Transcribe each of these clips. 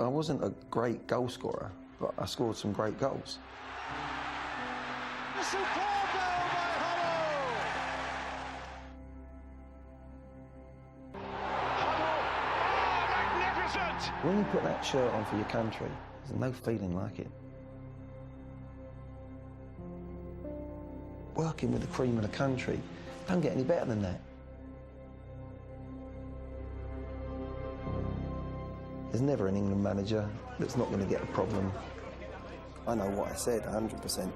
I wasn't a great goal scorer, but I scored some great goals. A superb goal by Hoddle! Hoddle, oh, magnificent! When you put that shirt on for your country, there's no feeling like it. Working with the cream of the country, don't get any better than that. There's never an England manager that's not going to get a problem. I know what I said, 100%.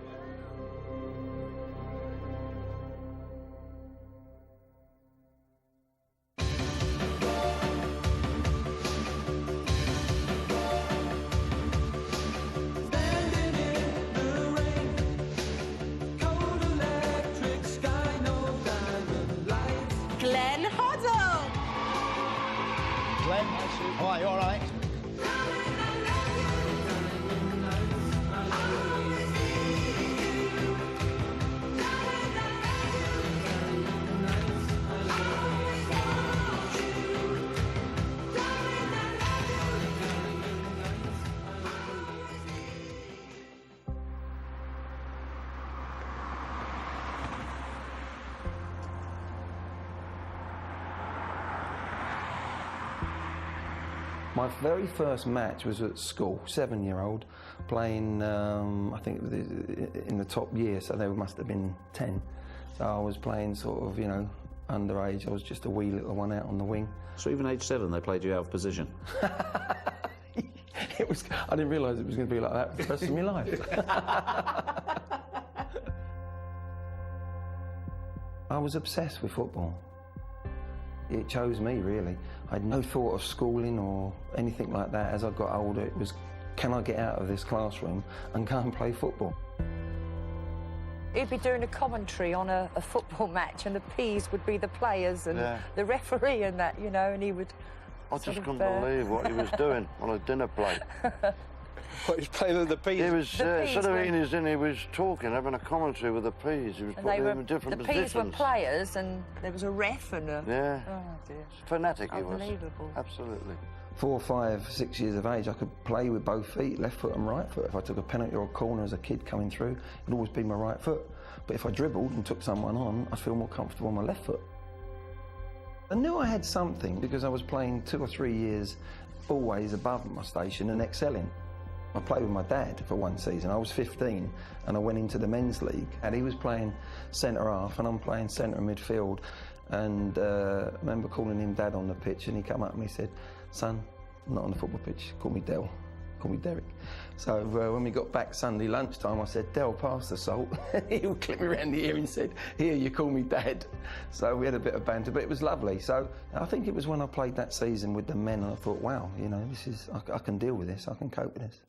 Hoddle! Glenn, hi, you all right? My very first match was at school, 7-year-old, playing, I think, in the top year, so they must have been 10. So I was playing sort of, you know, underage. I was just a wee little one out on the wing. So even age 7, they played you out of position? I didn't realise it was going to be like that for the rest of my life. I was obsessed with football. It chose me, really. I had no thought of schooling or anything like that. As I got older, it was, can I get out of this classroom and go and play football? He'd be doing a commentary on a football match, and the P's would be the players and the referee and that, you know, and he would... I just couldn't believe what he was doing on a dinner plate. What, he's playing with the peas? He was, instead of eating his dinner, he was talking, having a commentary with the peas. He was putting them in different positions. The peas were players, and there was a ref and a... Yeah. Oh, dear. Fanatic he was. Unbelievable. Absolutely. 4, 5, 6 years of age, I could play with both feet, left foot and right foot. If I took a penalty or a corner as a kid coming through, it'd always be my right foot. But if I dribbled and took someone on, I'd feel more comfortable on my left foot. I knew I had something because I was playing 2 or 3 years always above my station and excelling. I played with my dad for one season. I was 15 and I went into the men's league, and he was playing centre half and I'm playing centre midfield, and I remember calling him Dad on the pitch, and he came up and he said, "Son, I'm not on the football pitch, call me Del, call me Derek." So when we got back Sunday lunchtime, I said, "Del, pass the salt." He would clip me around the ear and said, "Here, you call me Dad." So we had a bit of banter, but it was lovely. So I think it was when I played that season with the men, and I thought, wow, you know, this is, I can deal with this, I can cope with this.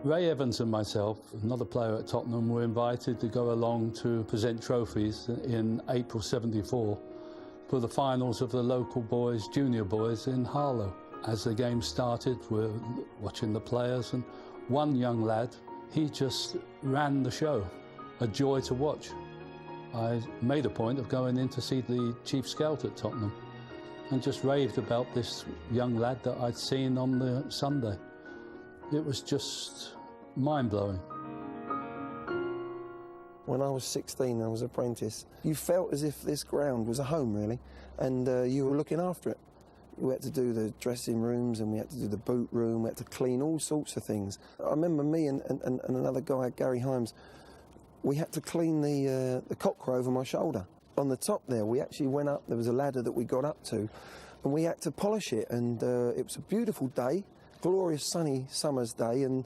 Ray Evans and myself, another player at Tottenham, were invited to go along to present trophies in April '74 for the finals of the local boys, junior boys in Harlow. As the game started, we're watching the players, and one young lad, he just ran the show. A joy to watch. I made a point of going in to see the chief scout at Tottenham and just raved about this young lad that I'd seen on the Sunday. It was just mind-blowing. When I was 16 and I was an apprentice, you felt as if this ground was a home, really, and you were looking after it. We had to do the dressing rooms, and we had to do the boot room, we had to clean all sorts of things. I remember me and another guy, Gary Himes, we had to clean the cockroach over my shoulder. On the top there, we actually went up, there was a ladder that we got up to, and we had to polish it, and it was a beautiful day, glorious sunny summer's day, and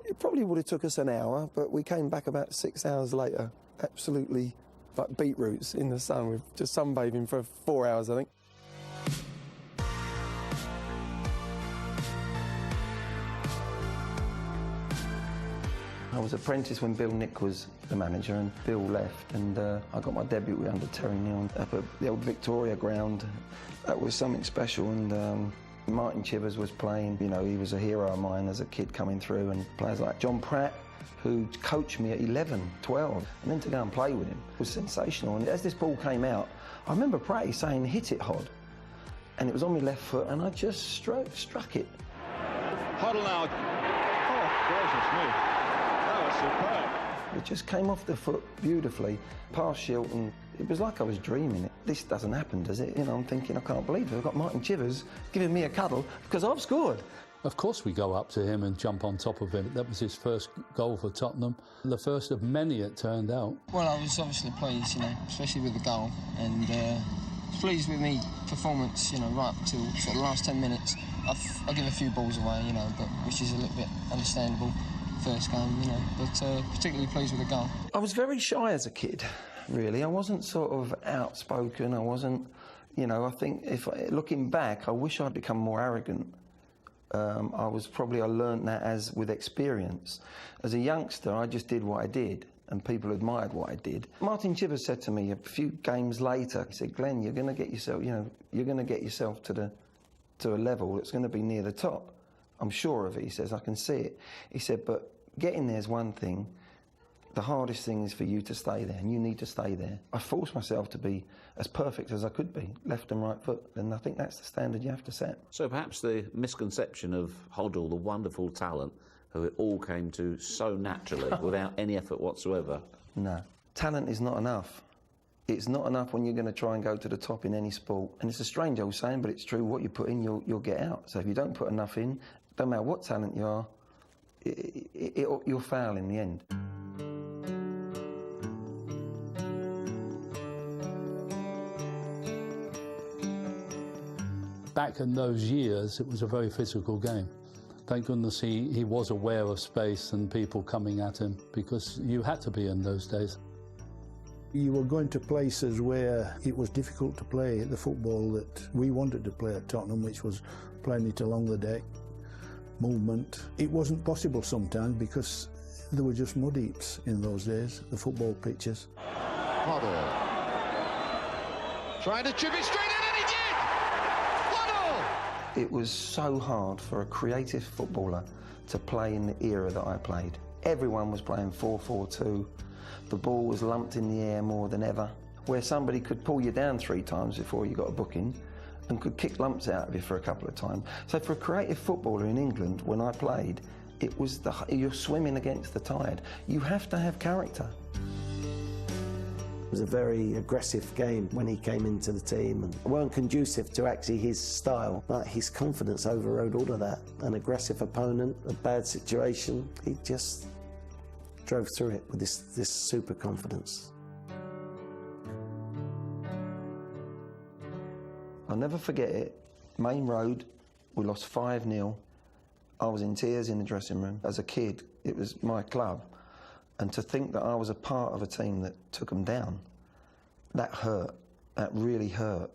it probably would have took us an hour, but we came back about 6 hours later, absolutely like beetroots in the sun, with just sunbathing for 4 hours, I think. I was apprentice when Bill Nick was the manager, and Bill left, and I got my debut under Terry Neal up at the old Victoria ground. That was something special, and Martin Chivers was playing, you know, he was a hero of mine as a kid coming through, and players like John Pratt, who coached me at 11, 12, and then to go and play with him was sensational. And as this ball came out, I remember Pratt saying, "Hit it, Hod," and it was on my left foot, and I just struck it. Hoddle now. Oh, gracious me. That was superb. It just came off the foot beautifully, past Shilton. It was like I was dreaming it. This doesn't happen, does it? You know, I'm thinking, I can't believe it. I've got Martin Chivers giving me a cuddle because I've scored. Of course we go up to him and jump on top of him. That was his first goal for Tottenham. The first of many, it turned out. Well, I was obviously pleased, you know, especially with the goal, and pleased with me performance, you know, right up till sort of the last 10 minutes. I give a few balls away, you know, but which is a little bit understandable first game, you know, but particularly pleased with the goal. I was very shy as a kid, really. I wasn't sort of outspoken. I wasn't, you know, I think looking back, I wish I'd become more arrogant. I learned that as with experience. As a youngster, I just did what I did, and people admired what I did. Martin Chivers said to me a few games later, he said, "Glenn, you're going to get yourself, you know, you're going to get yourself to a level that's going to be near the top. I'm sure of it," he says, "I can see it." He said, "But getting there is one thing. The hardest thing is for you to stay there, and you need to stay there." I forced myself to be as perfect as I could be, left and right foot, and I think that's the standard you have to set. So perhaps the misconception of Hoddle, the wonderful talent, who it all came to so naturally, without any effort whatsoever. No. Talent is not enough. It's not enough when you're going to try and go to the top in any sport. And it's a strange old saying, but it's true. What you put in, you'll get out. So if you don't put enough in, don't matter what talent you are, you'll fail in the end. Back in those years, it was a very physical game. Thank goodness he was aware of space and people coming at him, because you had to be in those days. You were going to places where it was difficult to play the football that we wanted to play at Tottenham, which was playing it along the deck, movement. It wasn't possible sometimes because there were just mud heaps in those days, the football pitches. Hoddle. Trying to chip it straight in, and he did! Hoddle! It was so hard for a creative footballer to play in the era that I played. Everyone was playing 4-4-2. The ball was lumped in the air more than ever, where somebody could pull you down 3 times before you got a booking and could kick lumps out of you for a couple of times. So for a creative footballer in England, when I played, it was you're swimming against the tide. You have to have character. It was a very aggressive game when he came into the team, and weren't conducive to actually his style, but his confidence overrode all of that. An aggressive opponent, a bad situation, he just drove through it with this super confidence. I'll never forget it. Main Road, we lost 5-0. I was in tears in the dressing room. As a kid, it was my club. And to think that I was a part of a team that took them down, that hurt. That really hurt.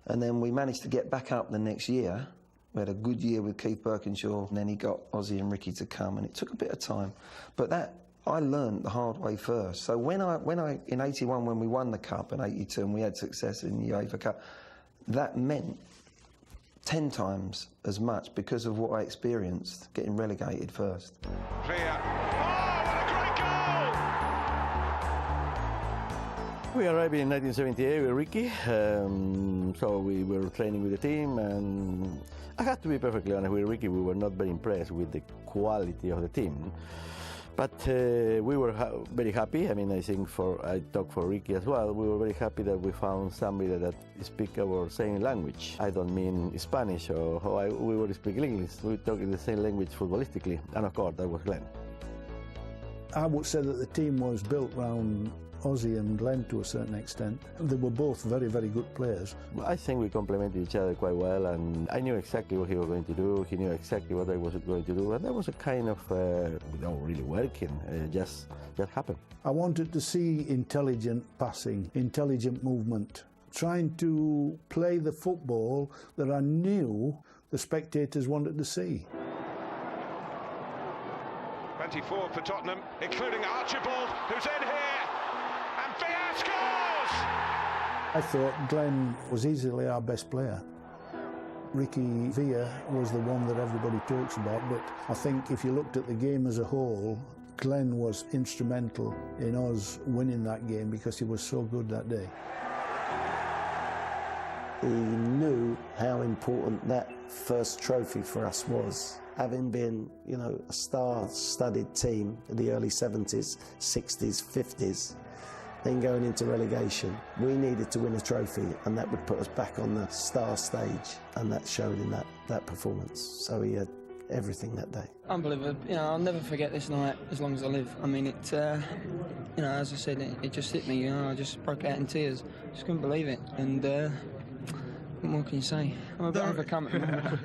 And then we managed to get back up the next year. We had a good year with Keith Birkinshaw, and then he got Ozzy and Ricky to come, and it took a bit of time. But that, I learned the hard way first. So when I in 81, when we won the Cup, and 82, and we had success in the UEFA Cup, that meant 10 times as much because of what I experienced getting relegated first. Clear. Oh, what a great goal! We arrived in 1978 with Ricky, so we were training with the team, and I have to be perfectly honest with Ricky, we were not very impressed with the quality of the team. But we were very happy. I mean, I think I talk for Ricky as well. We were very happy that we found somebody that speaks our same language. I don't mean Spanish or how we were speaking English. We talk in the same language footballistically, and of course that was Glenn. I would say that the team was built around Ozzy and Glenn to a certain extent. They were both very, very good players. I think we complemented each other quite well, and I knew exactly what he was going to do. He knew exactly what I was going to do, and that was a kind of, without really working, just happened. I wanted to see intelligent passing, intelligent movement, trying to play the football that I knew the spectators wanted to see. 24 for Tottenham, including Archibald, who's in here. Villa scores! I thought Glenn was easily our best player. Ricky Villa was the one that everybody talks about, but I think if you looked at the game as a whole, Glenn was instrumental in us winning that game because he was so good that day. He knew how important that first trophy for us was. Having been, you know, a star-studded team in the early 70s, 60s, 50s, then going into relegation, we needed to win a trophy, and that would put us back on the star stage, and that showed in that performance. So he had everything that day. Unbelievable. You know, I'll never forget this night as long as I live. I mean, it, you know, as I said, it just hit me. You know, I just broke out in tears. Just couldn't believe it. And what more can you say? I'm a bit overcome at the moment.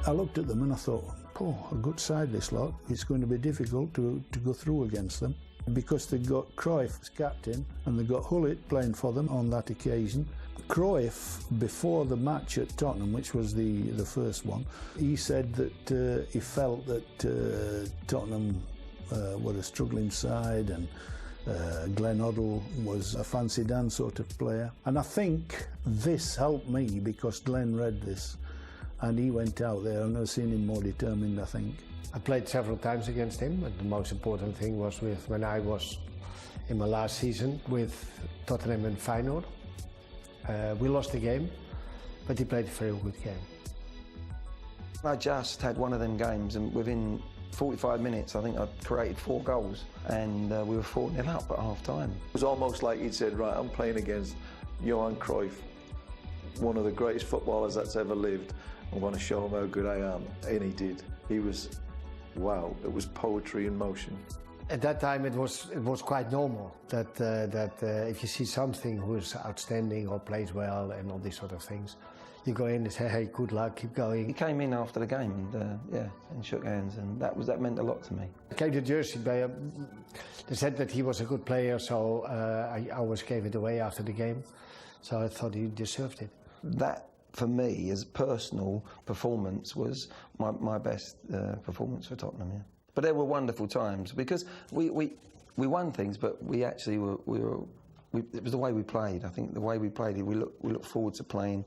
I looked at them and I thought, oh, a good side this lot. It's going to be difficult to go through against them because they've got Cruyff as captain and they've got Hullet playing for them on that occasion. Cruyff, before the match at Tottenham, which was the first one, he said that he felt that Tottenham were a struggling side and Glenn Hoddle was a fancy Dan sort of player. And I think this helped me because Glenn read this. And he went out there, and I've seen him more determined, I think. I played several times against him, but the most important thing was when I was in my last season with Tottenham and Feyenoord. We lost the game, but he played a very good game. I just had one of them games, and within 45 minutes, I think I created 4 goals, and we were 4-0 up at half-time. It was almost like he'd said, right, I'm playing against Johan Cruyff, one of the greatest footballers that's ever lived. I want to show him how good I am, and he did. He was, wow, it was poetry in motion. At that time, it was quite normal that if you see something who's outstanding or plays well and all these sort of things, you go in and say, hey, good luck, keep going. He came in after the game and shook hands, and that meant a lot to me. I came to Jersey, they said that he was a good player, so I always gave it away after the game. So I thought he deserved it. That, for me, as a personal performance, was my best performance for Tottenham, yeah. But there were wonderful times, because we won things, but we actually it was the way we played. I think the way we played, we looked forward to playing.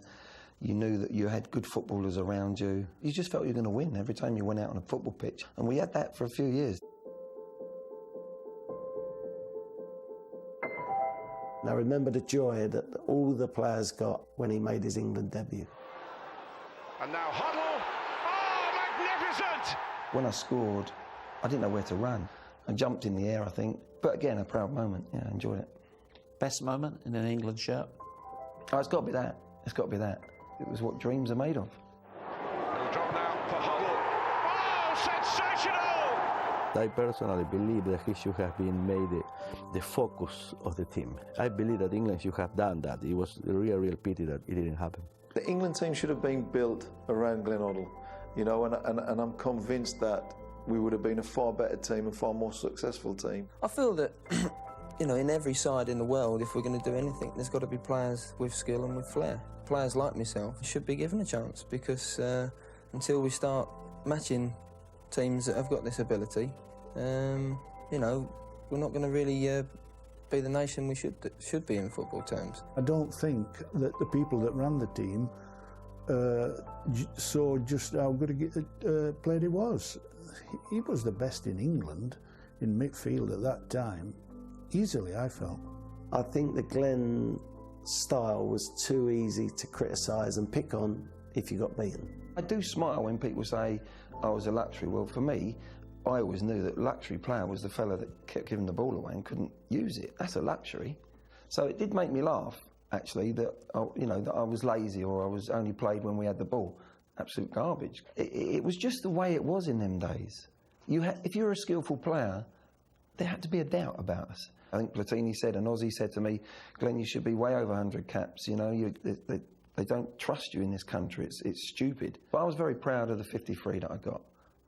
You knew that you had good footballers around you. You just felt you were going to win every time you went out on a football pitch. And we had that for a few years. And I remember the joy that all the players got when he made his England debut. And now Hoddle. Oh, magnificent! When I scored, I didn't know where to run. I jumped in the air, I think. But again, a proud moment. Yeah, I enjoyed it. Best moment in an England shirt? Oh, it's got to be that. It's got to be that. It was what dreams are made of. It'll drop now for Hoddle. Oh, sensational! I personally believe that he should have been made the focus of the team. I believe that England should have done that. It was a real pity that it didn't happen. The England team should have been built around Glenn Hoddle, you know, and I'm convinced that we would have been a far better team and far more successful team. I feel that, you know, in every side in the world, if we're going to do anything, there's got to be players with skill and with flair. Players like myself should be given a chance, because until we start matching teams that have got this ability, you know, we're not going to really be the nation we should be in football terms. I don't think that the people that ran the team saw just how good a player he was. He was the best in England in midfield at that time, easily, I felt. I think the Glenn style was too easy to criticise and pick on if you got beaten. I do smile when people say I was a luxury. Well, for me, I always knew that luxury player was the fella that kept giving the ball away and couldn't use it. That's a luxury. So it did make me laugh, actually, that that I was lazy or I was only played when we had the ball. Absolute garbage. It was just the way it was in them days. If you were a skillful player, there had to be a doubt about us. I think Platini said, and Ozzy said to me, Glenn, you should be way over 100 caps. You know, they don't trust you in this country. It's stupid. But I was very proud of the 53 that I got,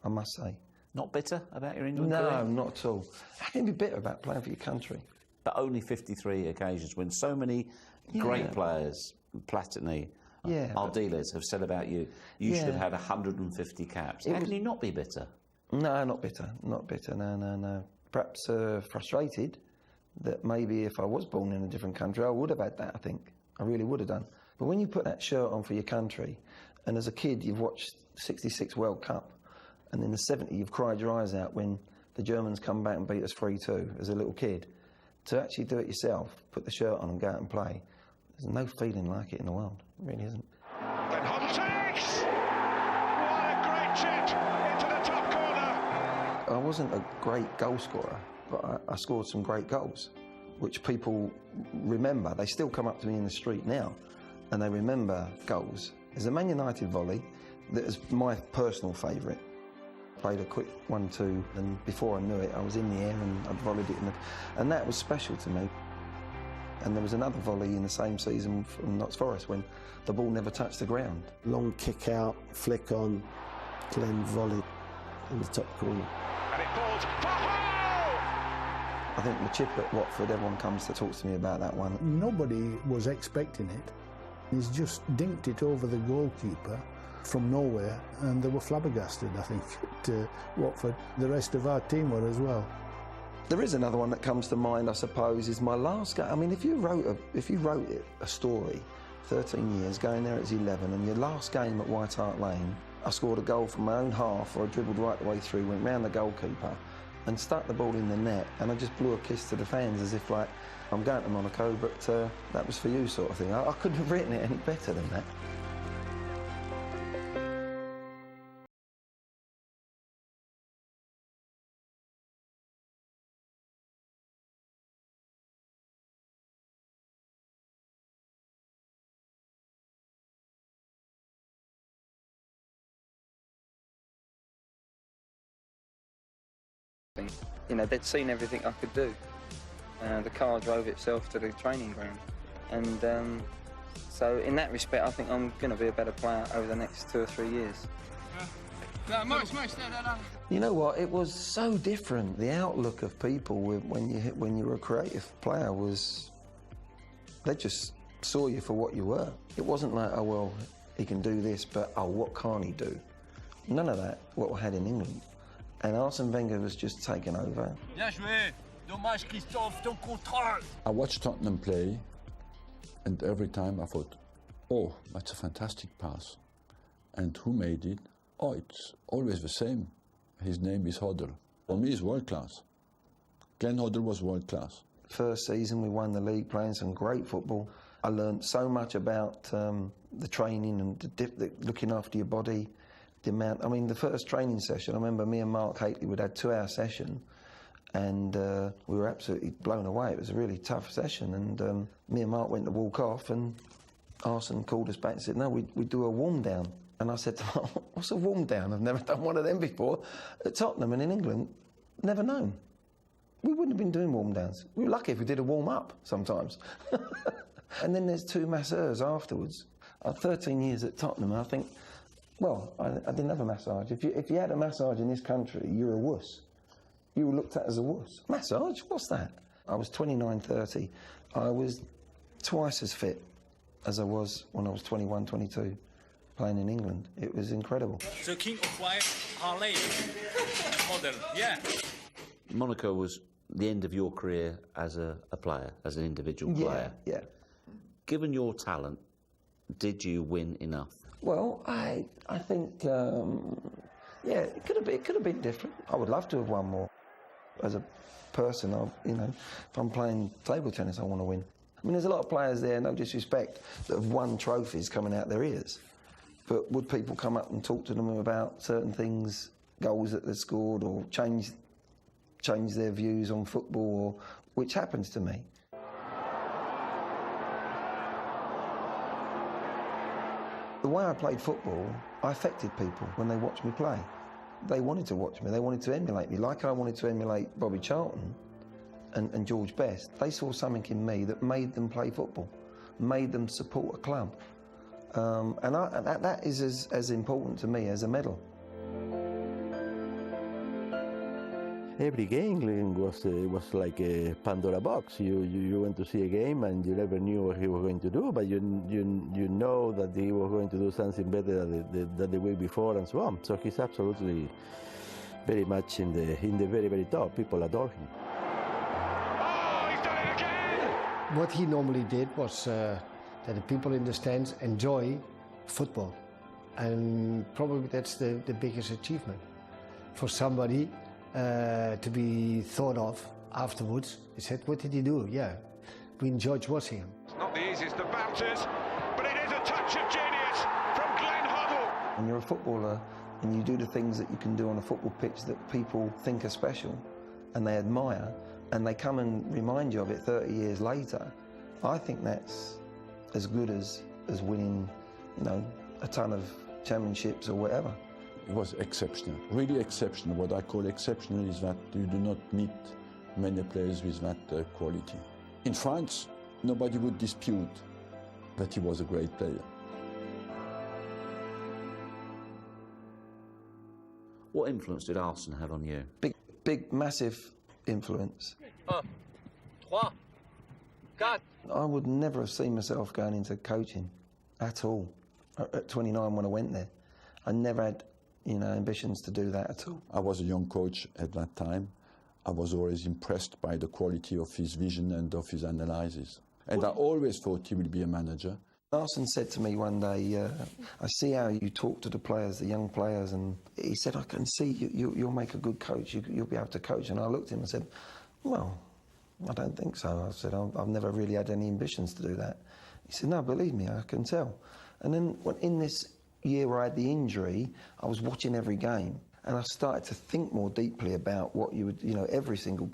I must say. Not bitter about your England career? No, not at all. How can you be bitter about playing for your country? But only 53 occasions when so many great players Platini, Yeah, our dealers have said about you, you should have had 150 caps. How can you not be bitter? No, not bitter. Not bitter, no. Perhaps frustrated that maybe if I was born in a different country, I would have had that, I think. I really would have done. But when you put that shirt on for your country, and as a kid you've watched the 66 World Cup, and in the 70 you've cried your eyes out when the Germans come back and beat us 3-2 as a little kid, to actually do it yourself, put the shirt on and go out and play, there's no feeling like it in the world. It really isn't. Then Hoddle takes! What a great chip into the top corner! I wasn't a great goal scorer, but I scored some great goals, which people remember. They still come up to me in the street now, and they remember goals. There's a Man United volley that is my personal favourite. Played a quick 1-2, and before I knew it, I was in the air and I'd volleyed it and that was special to me. And there was another volley in the same season from Notts Forest when the ball never touched the ground. Long kick out, flick on, Glenn volleyed in the top corner. And it falls for Hoddle! I think the chip at Watford, everyone comes to talk to me about that one. Nobody was expecting it. He's just dinked it over the goalkeeper from nowhere, and they were flabbergasted, I think, at Watford. The rest of our team were as well. There is another one that comes to mind, I suppose, is my last game. I mean, if you wrote a story, 13 years, going there at 11, and your last game at White Hart Lane, I scored a goal from my own half, or I dribbled right the way through, went round the goalkeeper, and stuck the ball in the net, and I just blew a kiss to the fans as if, like, I'm going to Monaco, but that was for you, sort of thing. I couldn't have written it any better than that. You know, they'd seen everything I could do. The car drove itself to the training ground. And so in that respect, I think I'm going to be a better player over the next 2 or 3 years. You know what? It was so different. The outlook of people when you were a creative player was, they just saw you for what you were. It wasn't like, oh well, he can do this, but oh, what can't he do? None of that. What we had in England. And Arsene Wenger was just taken over. Bien joué. Dommage, Christophe, ton contrôle. I watched Tottenham play, and every time I thought, oh, that's a fantastic pass. And who made it? Oh, it's always the same. His name is Hoddle. For me, he's world class. Glenn Hoddle was world class. First season, we won the league, playing some great football. I learned so much about the training and the looking after your body. The amount, I mean, the first training session, I remember me and Mark Hateley would have a 2-hour session, and we were absolutely blown away. It was a really tough session, and me and Mark went to walk off, and Arsene called us back and said, no, we do a warm down. And I said to him, what's a warm down? I've never done one of them before. At Tottenham and in England, never known. We wouldn't have been doing warm downs. We were lucky if we did a warm up sometimes. And then there's 2 masseurs afterwards. 13 years at Tottenham, and I think, well, I didn't have a massage. If you had a massage in this country, you're a wuss. You were looked at as a wuss. Massage? What's that? I was 29, 30. I was twice as fit as I was when I was 21, 22, playing in England. It was incredible. The king of white, Harley. Model, yeah. Monaco was the end of your career as a player, as an individual player. Yeah. Given your talent, did you win enough? Well, I think, yeah, it could have been different. I would love to have won more. As a person, you know, if I'm playing table tennis, I want to win. I mean, there's a lot of players there, no disrespect, that have won trophies coming out their ears. But would people come up and talk to them about certain things, goals that they've scored, or change their views on football, or which happens to me? The way I played football, I affected people when they watched me play. They wanted to watch me, they wanted to emulate me, like I wanted to emulate Bobby Charlton and George Best. They saw something in me that made them play football, made them support a club. And that is as important to me as a medal. every game was like a Pandora box. You went to see a game and you never knew what he was going to do, but you know that he was going to do something better than the week before and so on. So he's absolutely very much in the very, very top. People adore him. Oh, he's done it again! What he normally did was that the people in the stands enjoy football, and probably that's the biggest achievement for somebody to be thought of afterwards. He said, what did he do? Yeah, we enjoyed watching him. It's not the easiest of bounces, but it is a touch of genius from Hoddle. When you're a footballer and you do the things that you can do on a football pitch that people think are special and they admire, and they come and remind you of it 30 years later, I think that's as good as winning, you know, a ton of championships or whatever. It was exceptional, really exceptional. What I call exceptional is that you do not meet many players with that quality. In France, nobody would dispute that he was a great player. What influence did Arsene have on you? Big, massive influence. 1, 3, 4. I would never have seen myself going into coaching at all. At 29 when I went there, I never had, you know, ambitions to do that at all. I was a young coach at that time. I was always impressed by the quality of his vision and of his analysis. And I always thought he would be a manager. Arsene said to me one day, I see how you talk to the players, the young players, and he said, I can see you'll make a good coach, you'll be able to coach. And I looked at him and said, well, I don't think so. I said, I've never really had any ambitions to do that. He said, no, believe me, I can tell. And then in this year where I had the injury, I was watching every game, and I started to think more deeply about what you would, you know, every single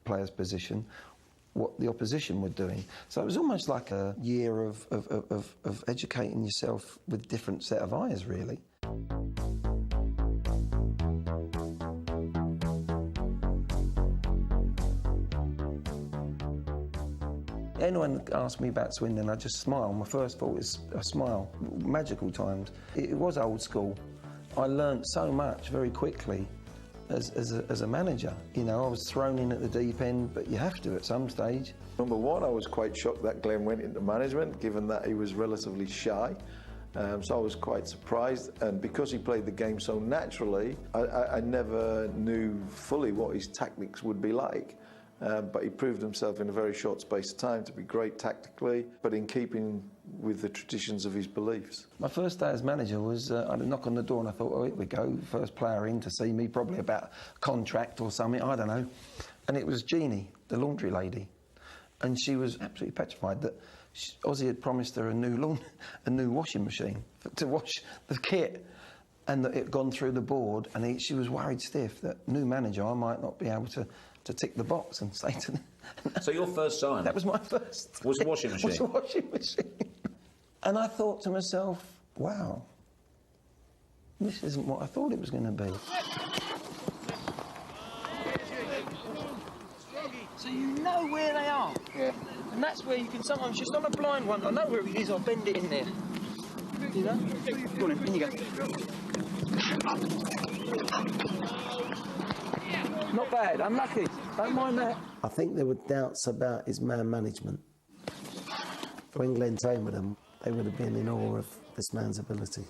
player's position, what the opposition were doing. So it was almost like a year of educating yourself with a different set of eyes, really. Anyone asked me about Swindon, I just smile. My first thought is a smile. Magical times. It was old school. I learnt so much very quickly as a manager. You know, I was thrown in at the deep end, but you have to at some stage. Number one, I was quite shocked that Glenn went into management, given that he was relatively shy. So I was quite surprised, and because he played the game so naturally, I never knew fully what his tactics would be like. But he proved himself in a very short space of time to be great tactically, but in keeping with the traditions of his beliefs. My first day as manager was, I had a knock on the door and I thought, oh, here we go, first player in to see me, probably about a contract or something, I don't know. And it was Jeannie, the laundry lady. And she was absolutely petrified that Ozzy had promised her a new washing machine to wash the kit, and that it had gone through the board, and she was worried stiff that new manager, I might not be able to tick the box and say to them. So your first sign? That was my first. Was a washing machine? Was a washing machine. And I thought to myself, wow, this isn't what I thought it was going to be. So you know where they are? Yeah. And that's where you can sometimes, just on a blind one, I know where it is, I'll bend it in there. You know? Go on in you go. Not bad, unlucky. Don't mind that. I think there were doubts about his man management. When Glenn trained with him, they would have been in awe of this man's ability.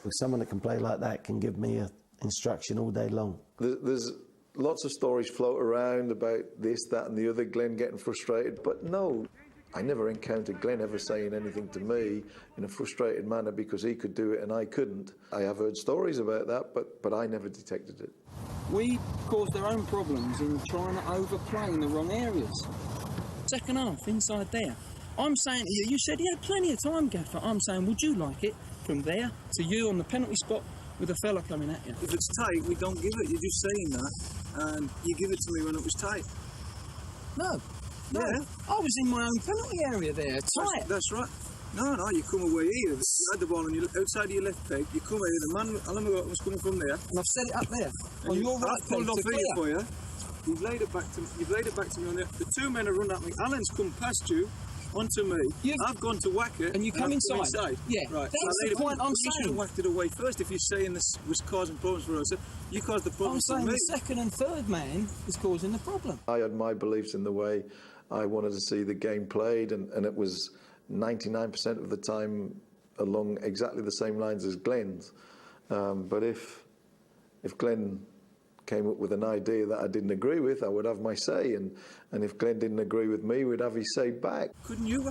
Someone that can play like that can give me instruction all day long. There's lots of stories float around about this, that and the other, Glenn getting frustrated, but no, I never encountered Glenn ever saying anything to me in a frustrated manner because he could do it and I couldn't. I have heard stories about that, but I never detected it. We caused our own problems in trying to overplay in the wrong areas. Second half, inside there. I'm saying to you, you said you had plenty of time, Gaffer. I'm saying, would you like it from there to you on the penalty spot with a fella coming at you? If it's tight, we don't give it. You're just saying that, and you give it to me when it was tight. No. Yeah. I was in my own penalty area there, tight. That's right. No, you come away here. You had the ball on your outside of your left peg. You come here. The man, Alan was coming from there, and I've set it up there. And I've pulled off here for you. You've laid it back to me on there. The two men have run at me. Alan's come past you. onto me. I've gone to whack it. And you come inside. Yeah, right. that's the point I'm You saying. should have whacked it away first if you're saying this was causing problems for us. You caused the I'm problems for saying me. the second and third man is causing the problem. I had my beliefs in the way I wanted to see the game played, and it was 99% of the time along exactly the same lines as Glenn's. But if Glenn came up with an idea that I didn't agree with, I would have my say, and if Glenn didn't agree with me, we'd have his say back. Couldn't you